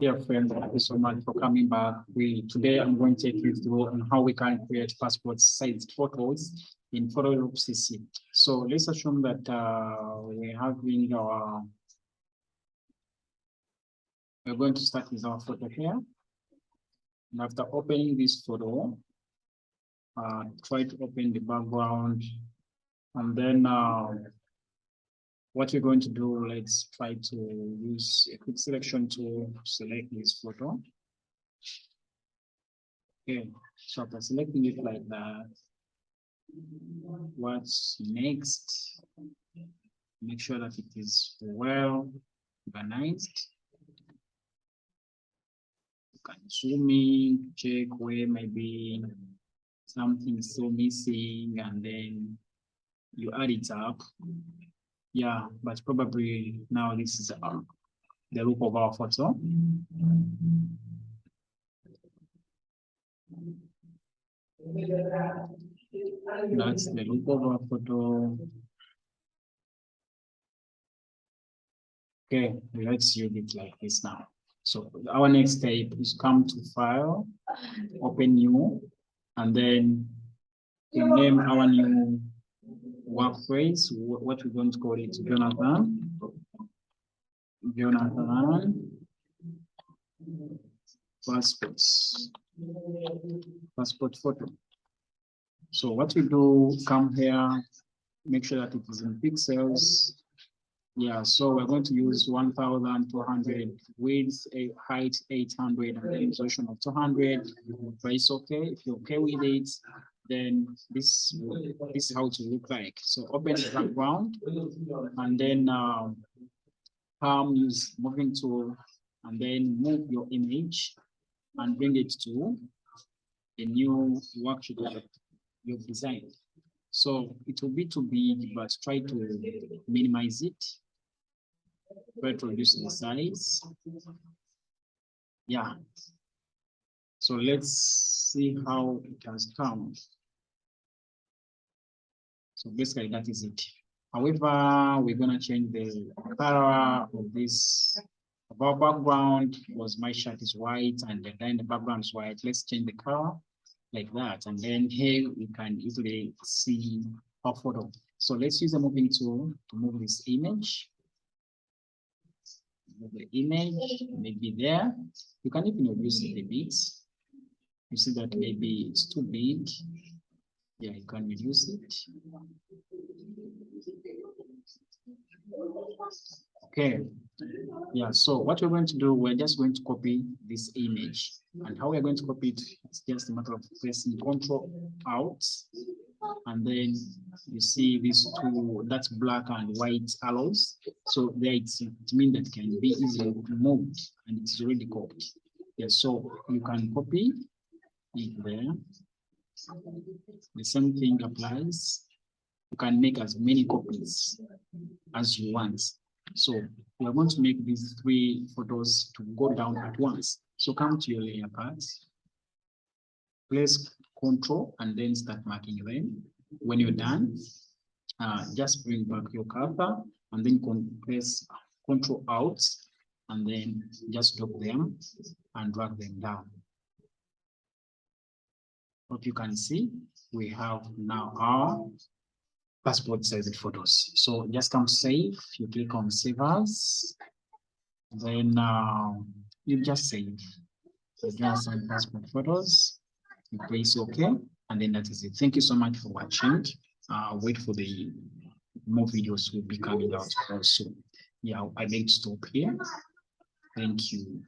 Dear friend, thank you so much for coming back. Today I'm going to take you through on how we can create passport sized photos in Photoshop CC. So let's assume that we're going to start with our photo here. And after opening this photo, try to open the background, and then what we're going to do, let's try to use a quick selection to select this photo. Okay, so after selecting it like that, what's next? Make sure that it is well organized. You can zoom in, check where maybe something is still missing, and then you add it up. Yeah, but probably now this is the look of our photo. That's the look of our photo. Okay, let's use it like this now. So our next step is come to File, Open New, and then we name our new workplace. What we're going to call it, Jonathan passport photo. So what we do, come here, make sure that it is in pixels. Yeah, so we're going to use 1,200 width, height 800, and then resolution of 200. But it's okay. If you're okay with it, then this is how it will look like. So open the background, and then use moving tool, and then move your image and bring it to a new worksheet that you've designed. So it will be too big, but try to minimize it. Try to reduce the size. Yeah. So let's see how it has come. So basically that is it. However, we're gonna change the color of this. Our background was my shirt is white, and then the background is white. Let's change the color like that, and then here we can easily see our photo. So let's use the moving tool to move this image. Move the image, maybe there. You can even reduce it a bit. You see that maybe it's too big. Yeah, you can reduce it. Okay. Yeah, so what we're going to do, we're just going to copy this image. And how we're going to copy it, it's just a matter of pressing Ctrl Alt. And then you see these two, that's black and white arrows. So there it means that can be easily moved, and it's already copied. Yeah, so you can copy it there. The same thing applies. You can make as many copies as you want. So we are going to make these 3 photos to go down at once. So come to your layer part, place Control, and then start marking them. When you're done, just bring back your cursor, and then press Control Alt, and then just drop them and drag them down. What you can see, we have now our passport sized photos. So just come save, you click on Save As, then you just save. So just some passport photos, you press OK, and then that is it. Thank you so much for watching. Wait for the more videos will be coming out also. Yeah, I need to stop here. Thank you.